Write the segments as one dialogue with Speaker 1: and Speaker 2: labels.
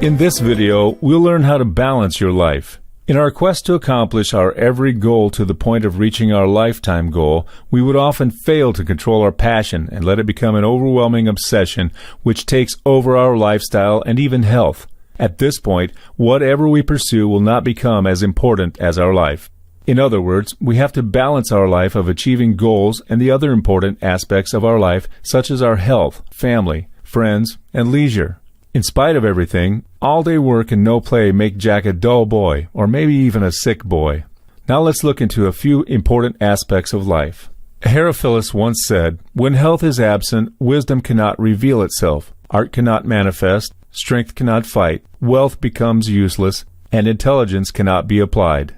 Speaker 1: In this video, we'll learn how to balance your life. In our quest to accomplish our every goal to the point of reaching our lifetime goal, we would often fail to control our passion and let it become an overwhelming obsession which takes over our lifestyle and even health. At this point, whatever we pursue will not become as important as our life. In other words, we have to balance our life of achieving goals and the other important aspects of our life, such as our health, family, friends, and leisure. In spite of everything, all-day work and no play make Jack a dull boy, or maybe even a sick boy. Now let's look into a few important aspects of life. Herophilus once said, "When health is absent, wisdom cannot reveal itself, art cannot manifest, strength cannot fight, wealth becomes useless, and intelligence cannot be applied."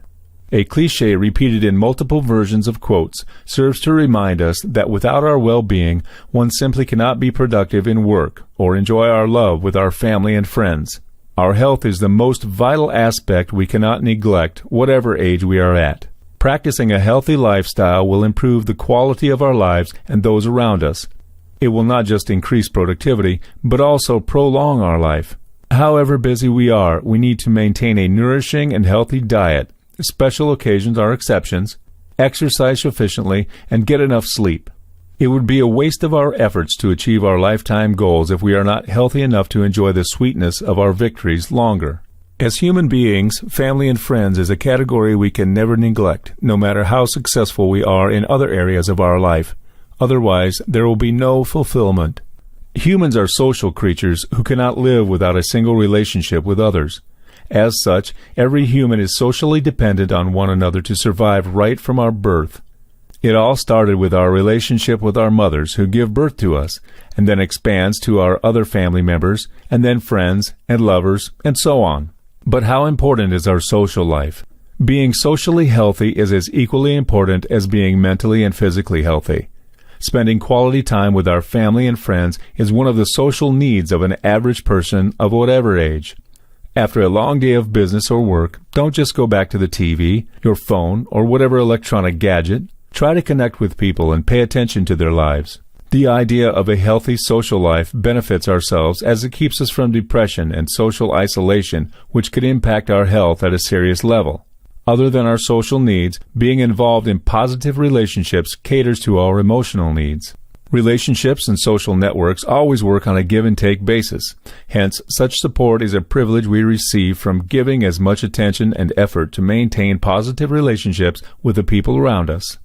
Speaker 1: A cliché repeated in multiple versions of quotes serves to remind us that without our well-being, one simply cannot be productive in work or enjoy our love with our family and friends. Our health is the most vital aspect we cannot neglect, whatever age we are at. Practicing a healthy lifestyle will improve the quality of our lives and those around us. It will not just increase productivity, but also prolong our life. However busy we are, we need to maintain a nourishing and healthy diet. Special occasions are exceptions, exercise sufficiently, and get enough sleep. It would be a waste of our efforts to achieve our lifetime goals if we are not healthy enough to enjoy the sweetness of our victories longer. As human beings, family and friends is a category we can never neglect, no matter how successful we are in other areas of our life. Otherwise, there will be no fulfillment. Humans are social creatures who cannot live without a single relationship with others. As such, every human is socially dependent on one another to survive right from our birth. It all started with our relationship with our mothers who give birth to us, and then expands to our other family members, and then friends and lovers, and so on. But how important is our social life? Being socially healthy is as equally important as being mentally and physically healthy. Spending quality time with our family and friends is one of the social needs of an average person of whatever age. After a long day of business or work, don't just go back to the TV, your phone, or whatever electronic gadget. Try to connect with people and pay attention to their lives. The idea of a healthy social life benefits ourselves as it keeps us from depression and social isolation, which could impact our health at a serious level. Other than our social needs, being involved in positive relationships caters to our emotional needs. Relationships and social networks always work on a give-and-take basis. Hence, such support is a privilege we receive from giving as much attention and effort to maintain positive relationships with the people around us.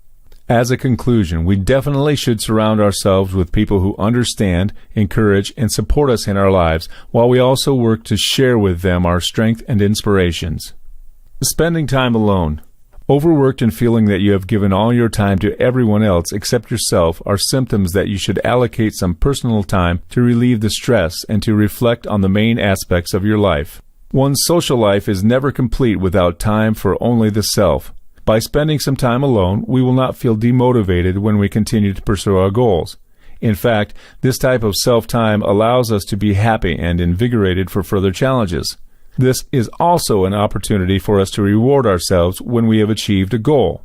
Speaker 1: As a conclusion, we definitely should surround ourselves with people who understand, encourage, and support us in our lives, while we also work to share with them our strength and inspirations. Spending time alone. Overworked and feeling that you have given all your time to everyone else except yourself are symptoms that you should allocate some personal time to relieve the stress and to reflect on the main aspects of your life. One's social life is never complete without time for only the self. By spending some time alone, we will not feel demotivated when we continue to pursue our goals. In fact, this type of self-time allows us to be happy and invigorated for further challenges. This is also an opportunity for us to reward ourselves when we have achieved a goal.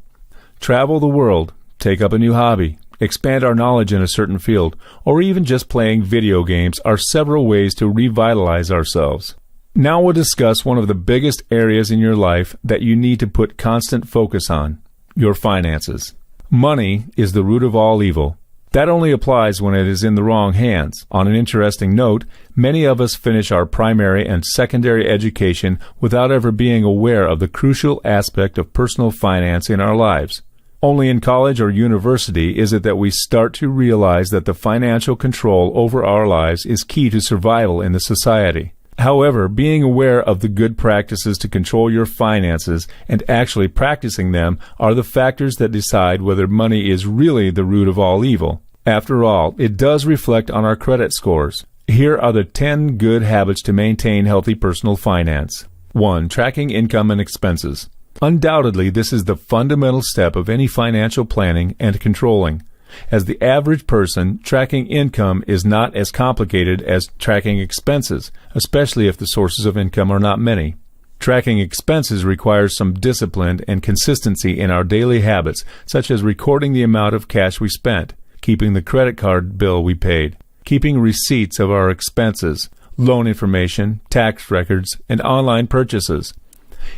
Speaker 1: Travel the world, take up a new hobby, expand our knowledge in a certain field, or even just playing video games are several ways to revitalize ourselves. Now we'll discuss one of the biggest areas in your life that you need to put constant focus on: your finances. Money is the root of all evil. That only applies when it is in the wrong hands. On an interesting note, many of us finish our primary and secondary education without ever being aware of the crucial aspect of personal finance in our lives. Only in college or university is it that we start to realize that the financial control over our lives is key to survival in the society. However, being aware of the good practices to control your finances and actually practicing them are the factors that decide whether money is really the root of all evil. After all, it does reflect on our credit scores. Here are the 10 good habits to maintain healthy personal finance. 1. Tracking income and expenses. Undoubtedly, this is the fundamental step of any financial planning and controlling. As the average person, tracking income is not as complicated as tracking expenses, especially if the sources of income are not many. Tracking expenses requires some discipline and consistency in our daily habits, such as recording the amount of cash we spent, keeping the credit card bill we paid, keeping receipts of our expenses, loan information, tax records, and online purchases.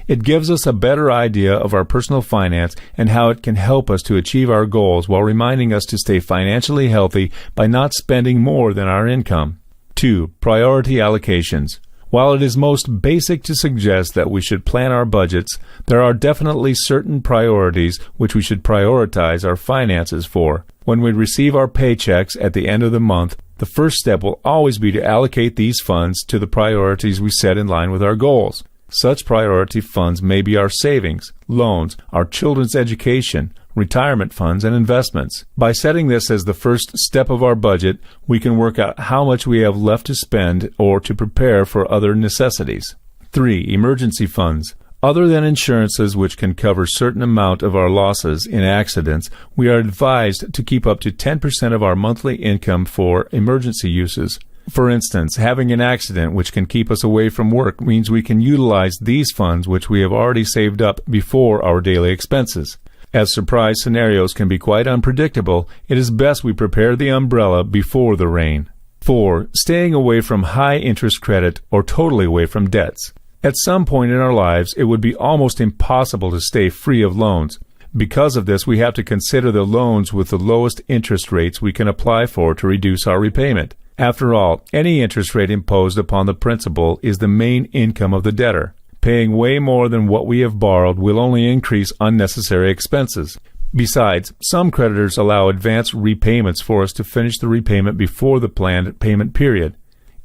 Speaker 1: It gives us a better idea of our personal finance and how it can help us to achieve our goals while reminding us to stay financially healthy by not spending more than our income. 2. Priority allocations. While it is most basic to suggest that we should plan our budgets, there are definitely certain priorities which we should prioritize our finances for. When we receive our paychecks at the end of the month, the first step will always be to allocate these funds to the priorities we set in line with our goals. Such priority funds may be our savings, loans, our children's education, retirement funds, and investments. By setting this as the first step of our budget, we can work out how much we have left to spend or to prepare for other necessities. 3. Emergency funds. Other than insurances which can cover certain amount of our losses in accidents, we are advised to keep up to 10% of our monthly income for emergency uses. For instance, having an accident which can keep us away from work means we can utilize these funds which we have already saved up before our daily expenses. As surprise scenarios can be quite unpredictable, it is best we prepare the umbrella before the rain. 4. Staying away from high-interest credit or totally away from debts. At some point in our lives, it would be almost impossible to stay free of loans. Because of this, we have to consider the loans with the lowest interest rates we can apply for to reduce our repayment. After all, any interest rate imposed upon the principal is the main income of the debtor. Paying way more than what we have borrowed will only increase unnecessary expenses. Besides, some creditors allow advance repayments for us to finish the repayment before the planned payment period.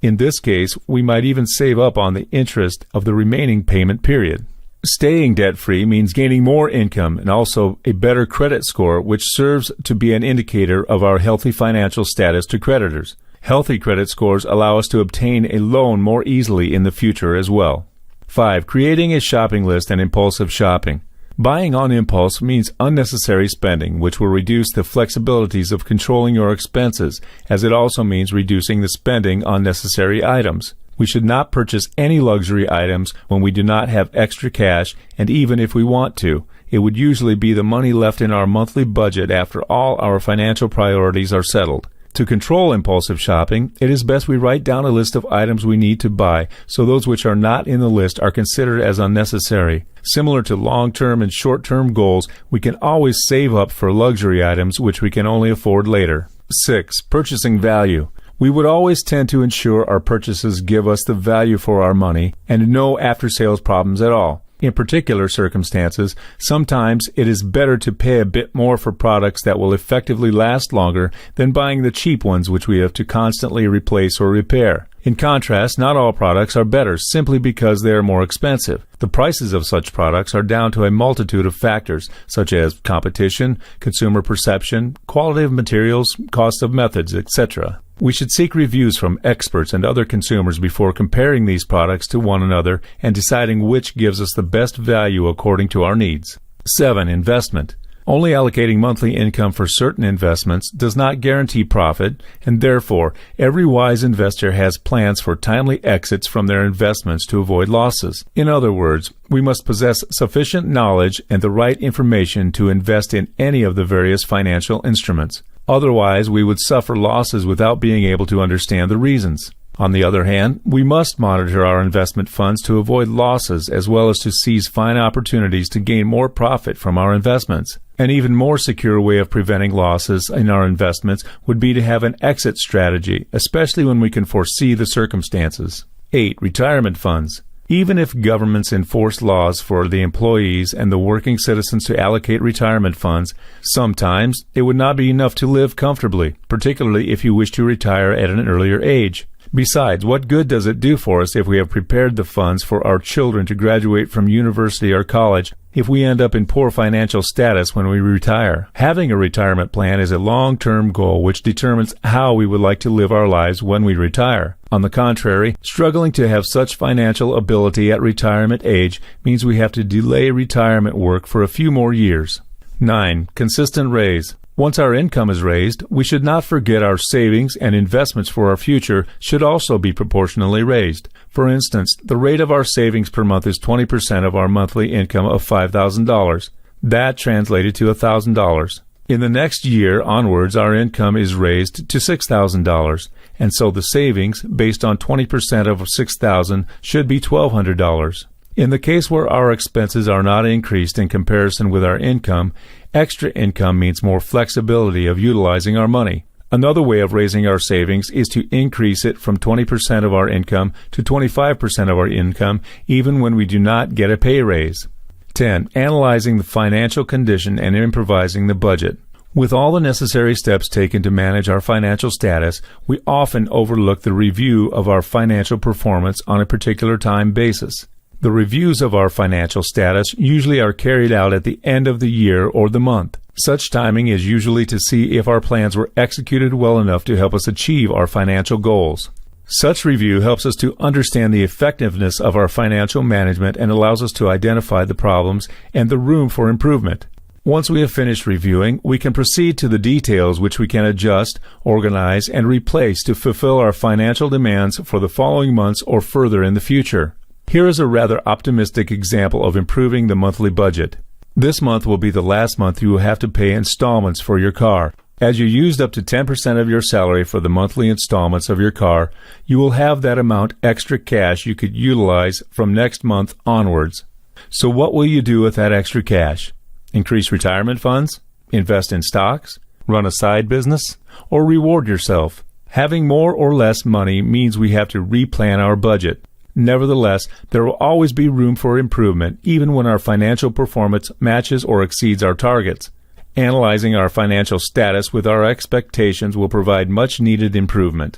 Speaker 1: In this case, we might even save up on the interest of the remaining payment period. Staying debt-free means gaining more income and also a better credit score, which serves to be an indicator of our healthy financial status to creditors. Healthy credit scores allow us to obtain a loan more easily in the future as well. 5. Creating a shopping list and impulsive shopping. Buying on impulse means unnecessary spending, which will reduce the flexibilities of controlling your expenses, as it also means reducing the spending on necessary items. We should not purchase any luxury items when we do not have extra cash, and even if we want to, it would usually be the money left in our monthly budget after all our financial priorities are settled. To control impulsive shopping, it is best we write down a list of items we need to buy, so those which are not in the list are considered as unnecessary. Similar to long-term and short-term goals, we can always save up for luxury items which we can only afford later. 6. Purchasing value. We would always tend to ensure our purchases give us the value for our money and no after-sales problems at all. In particular circumstances, sometimes it is better to pay a bit more for products that will effectively last longer than buying the cheap ones which we have to constantly replace or repair. In contrast, not all products are better simply because they are more expensive. The prices of such products are down to a multitude of factors, such as competition, consumer perception, quality of materials, cost of methods, etc. We should seek reviews from experts and other consumers before comparing these products to one another and deciding which gives us the best value according to our needs. 7. Investment. Only allocating monthly income for certain investments does not guarantee profit, and therefore, every wise investor has plans for timely exits from their investments to avoid losses. In other words, we must possess sufficient knowledge and the right information to invest in any of the various financial instruments. Otherwise, we would suffer losses without being able to understand the reasons. On the other hand, we must monitor our investment funds to avoid losses as well as to seize fine opportunities to gain more profit from our investments. An even more secure way of preventing losses in our investments would be to have an exit strategy, especially when we can foresee the circumstances. 8. Retirement funds. Even if governments enforce laws for the employees and the working citizens to allocate retirement funds, sometimes it would not be enough to live comfortably, particularly if you wish to retire at an earlier age. Besides, what good does it do for us if we have prepared the funds for our children to graduate from university or college if we end up in poor financial status when we retire? Having a retirement plan is a long-term goal which determines how we would like to live our lives when we retire. On the contrary, struggling to have such financial ability at retirement age means we have to delay retirement work for a few more years. 9. Consistent raise. Once our income is raised, we should not forget our savings and investments for our future should also be proportionally raised. For instance, the rate of our savings per month is 20% of our monthly income of $5,000. That translated to $1,000. In the next year onwards, our income is raised to $6,000, and so the savings, based on 20% of $6,000, should be $1,200. In the case where our expenses are not increased in comparison with our income, extra income means more flexibility of utilizing our money. Another way of raising our savings is to increase it from 20% of our income to 25% of our income, even when we do not get a pay raise. 10. Analyzing the financial condition and improvising the budget. With all the necessary steps taken to manage our financial status, we often overlook the review of our financial performance on a particular time basis. The reviews of our financial status usually are carried out at the end of the year or the month. Such timing is usually to see if our plans were executed well enough to help us achieve our financial goals. Such review helps us to understand the effectiveness of our financial management and allows us to identify the problems and the room for improvement. Once we have finished reviewing, we can proceed to the details which we can adjust, organize, and replace to fulfill our financial demands for the following months or further in the future. Here is a rather optimistic example of improving the monthly budget. This month will be the last month you will have to pay installments for your car. As you used up to 10% of your salary for the monthly installments of your car, you will have that amount extra cash you could utilize from next month onwards. So what will you do with that extra cash? Increase retirement funds? Invest in stocks? Run a side business? Or reward yourself? Having more or less money means we have to replan our budget. Nevertheless, there will always be room for improvement, even when our financial performance matches or exceeds our targets. Analyzing our financial status with our expectations will provide much-needed improvement.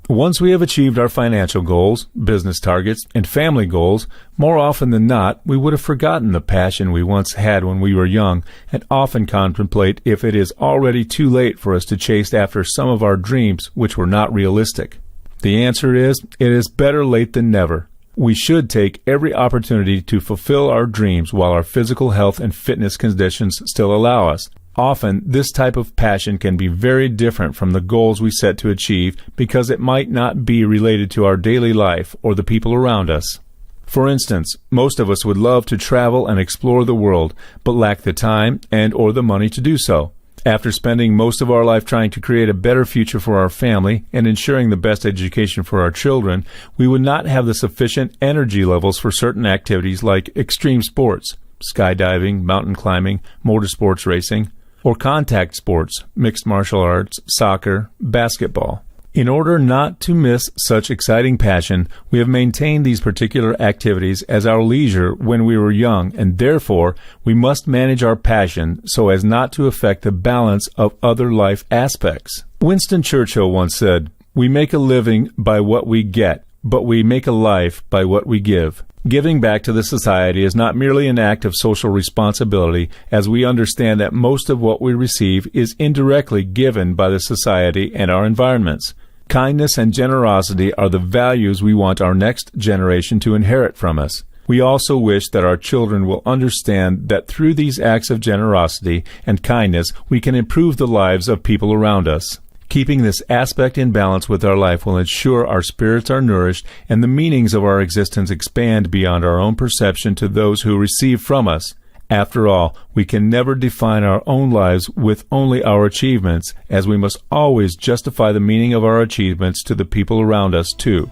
Speaker 1: Once we have achieved our financial goals, business targets, and family goals, more often than not, we would have forgotten the passion we once had when we were young and often contemplate if it is already too late for us to chase after some of our dreams which were not realistic. The answer is, it is better late than never. We should take every opportunity to fulfill our dreams while our physical health and fitness conditions still allow us. Often, this type of passion can be very different from the goals we set to achieve because it might not be related to our daily life or the people around us. For instance, most of us would love to travel and explore the world, but lack the time and or the money to do so. After spending most of our life trying to create a better future for our family and ensuring the best education for our children, we would not have the sufficient energy levels for certain activities like extreme sports, skydiving, mountain climbing, motorsports racing, or contact sports, mixed martial arts, soccer, basketball. In order not to miss such exciting passion, we have maintained these particular activities as our leisure when we were young, and therefore we must manage our passion so as not to affect the balance of other life aspects. Winston Churchill once said, "We make a living by what we get, but we make a life by what we give." Giving back to the society is not merely an act of social responsibility, as we understand that most of what we receive is indirectly given by the society and our environments. Kindness and generosity are the values we want our next generation to inherit from us. We also wish that our children will understand that through these acts of generosity and kindness, we can improve the lives of people around us. Keeping this aspect in balance with our life will ensure our spirits are nourished and the meanings of our existence expand beyond our own perception to those who receive from us. After all, we can never define our own lives with only our achievements, as we must always justify the meaning of our achievements to the people around us, too.